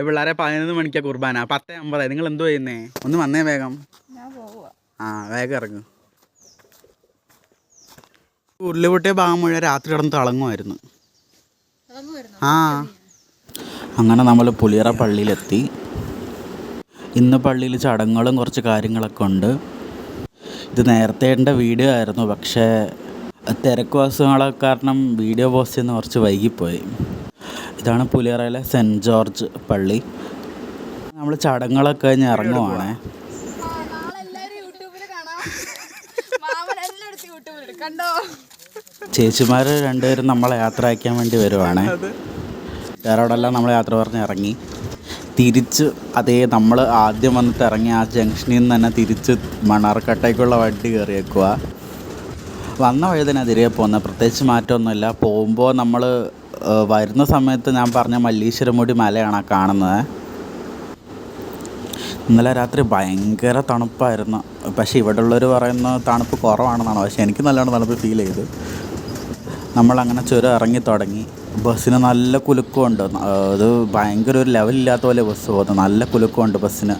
പിള്ളേരെ 11 മണിക്കാണ് കുർബാന, 10:50. നിങ്ങൾ എന്തോ ചെയ്യുന്നേ? ഒന്ന് വന്നേ വേഗം. ആ വേഗം ഇറങ്ങും. ഉരുളിപൊട്ടിയ ഭാഗം മുഴുവൻ രാത്രി കിടന്ന് തിളങ്ങുമായിരുന്നു. ആ അങ്ങനെ നമ്മൾ പുളിയറ പള്ളിയിലെത്തി. ഇന്ന് പള്ളിയിൽ ചടങ്ങുകളും കുറച്ച് കാര്യങ്ങളൊക്കെ ഉണ്ട്. ഇത് നേരത്തെ എൻ്റെ വീഡിയോ ആയിരുന്നു, പക്ഷേ തിരക്ക് വശങ്ങളൊക്കെ കാരണം വീഡിയോ പോസ്റ്റ് ചെയ്യുന്ന കുറച്ച് വൈകിപ്പോയി. ഇതാണ് പുലിയറയിലെ സെൻറ്റ് ജോർജ് പള്ളി. നമ്മൾ ചടങ്ങുകളൊക്കെ കഴിഞ്ഞ് ഇറങ്ങുവാണേ. ചേച്ചിമാർ രണ്ടുപേരും നമ്മളെ യാത്ര അയക്കാൻ വേണ്ടി വരുവാണേ. വേറെവിടെല്ലാം നമ്മൾ യാത്ര പറഞ്ഞ് ഇറങ്ങി. തിരിച്ച് അതേ നമ്മൾ ആദ്യം വന്നിട്ട് ഇറങ്ങി ആ ജംഗ്ഷനിൽ നിന്ന് തന്നെ തിരിച്ച് മണ്ണാർക്കാട്ടേക്കുള്ള വണ്ടി കയറിയേക്കുക. വന്ന വഴി തന്നെ തിരികെ പോകുന്നത്, പ്രത്യേകിച്ച് മാറ്റമൊന്നുമില്ല. പോകുമ്പോൾ നമ്മൾ വരുന്ന സമയത്ത് ഞാൻ പറഞ്ഞ മല്ലീശ്വരമുടി മലയാണ് കാണുന്നത്. ഇന്നലെ രാത്രി ഭയങ്കര തണുപ്പായിരുന്നു. പക്ഷേ ഇവിടെ ഉള്ളവർ പറയുന്ന തണുപ്പ് കുറവാണെന്നാണ്, പക്ഷേ എനിക്ക് നല്ലോണം തണുപ്പ് ഫീൽ ചെയ്തു. നമ്മളങ്ങനെ ചുരം ഇറങ്ങി തുടങ്ങി. ബസ്സിന് നല്ല കുലുക്കമുണ്ട്. ഇത് ഭയങ്കര ഒരു ലെവലില്ലാത്ത പോലെ ബസ് പോകുന്നത്. നല്ല കുലുക്കമുണ്ട് ബസ്സിന്.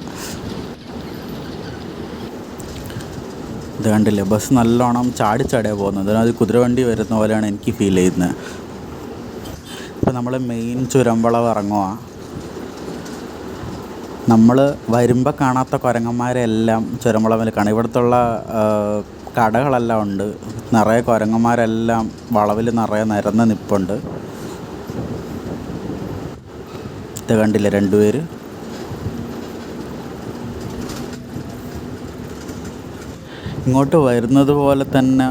ഇത് കണ്ടില്ലേ, ബസ് നല്ലോണം ചാടിച്ചാടിയാണ് പോകുന്നത്. അത് കുതിരവണ്ടി വരുന്ന പോലെയാണ് എനിക്ക് ഫീൽ ചെയ്യുന്നത്. ഇപ്പോൾ നമ്മൾ മെയിൻ ചുരംവളവ് ഇറങ്ങുക. നമ്മൾ വരുമ്പോൾ കാണാത്ത കുരങ്ങന്മാരെല്ലാം ചുരംവളവിൽ കാണാം. ഇവിടുത്തുള്ള കടകളെല്ലാം ഉണ്ട്. നിറയെ കുരങ്ങന്മാരെല്ലാം വളവിൽ നിറയെ നിരന്ന് നിൽപ്പുണ്ട്. ഇത് കണ്ടില്ലേ രണ്ടുപേര്. ഇങ്ങോട്ട് വരുന്നത് പോലെ തന്നെ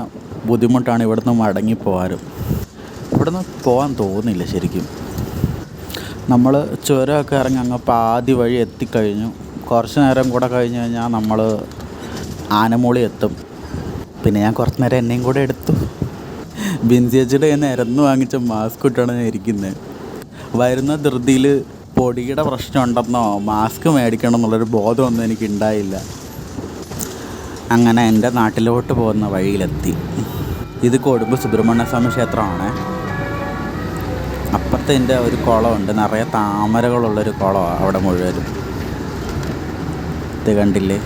ബുദ്ധിമുട്ടാണ് ഇവിടുന്ന് മടങ്ങിപ്പോവാനും. ഇവിടുന്ന് പോകാൻ തോന്നില്ല ശരിക്കും. നമ്മൾ ചുരമൊക്കെ ഇറങ്ങി അങ്ങ് പാതി വഴി എത്തിക്കഴിഞ്ഞു. കുറച്ച് നേരം കൂടെ കഴിഞ്ഞ് കഴിഞ്ഞാൽ നമ്മൾ ആനമൂളി എത്തും. പിന്നെ ഞാൻ കുറച്ച് നേരം എന്നെയും കൂടെ എടുത്തു. ബിൻസിയച്ചിയുടെ കയ്യിൽ നിന്ന് ഇരന്ന് വാങ്ങിച്ച മാസ്ക് ഇട്ടാണ് ഞാൻ ഇരിക്കുന്നത്. വരുന്ന ധൃതിയിൽ പൊടിയുടെ പ്രശ്നം ഉണ്ടെന്നോ മാസ്ക് മേടിക്കണം എന്നുള്ളൊരു ബോധമൊന്നും എനിക്കുണ്ടായില്ല. അങ്ങനെ എൻ്റെ നാട്ടിലോട്ട് പോകുന്ന വഴിയിലെത്തി. ഇത് കൊടുമ്പ് സുബ്രഹ്മണ്യ സ്വാമി ക്ഷേത്രമാണ്. അപ്പുറത്തെ എൻ്റെ ഒരു കുളമുണ്ട്, നിറയെ താമരകളുള്ളൊരു കുളമാണ് അവിടെ മുഴുവനും. ഇത് കണ്ടില്ലേ.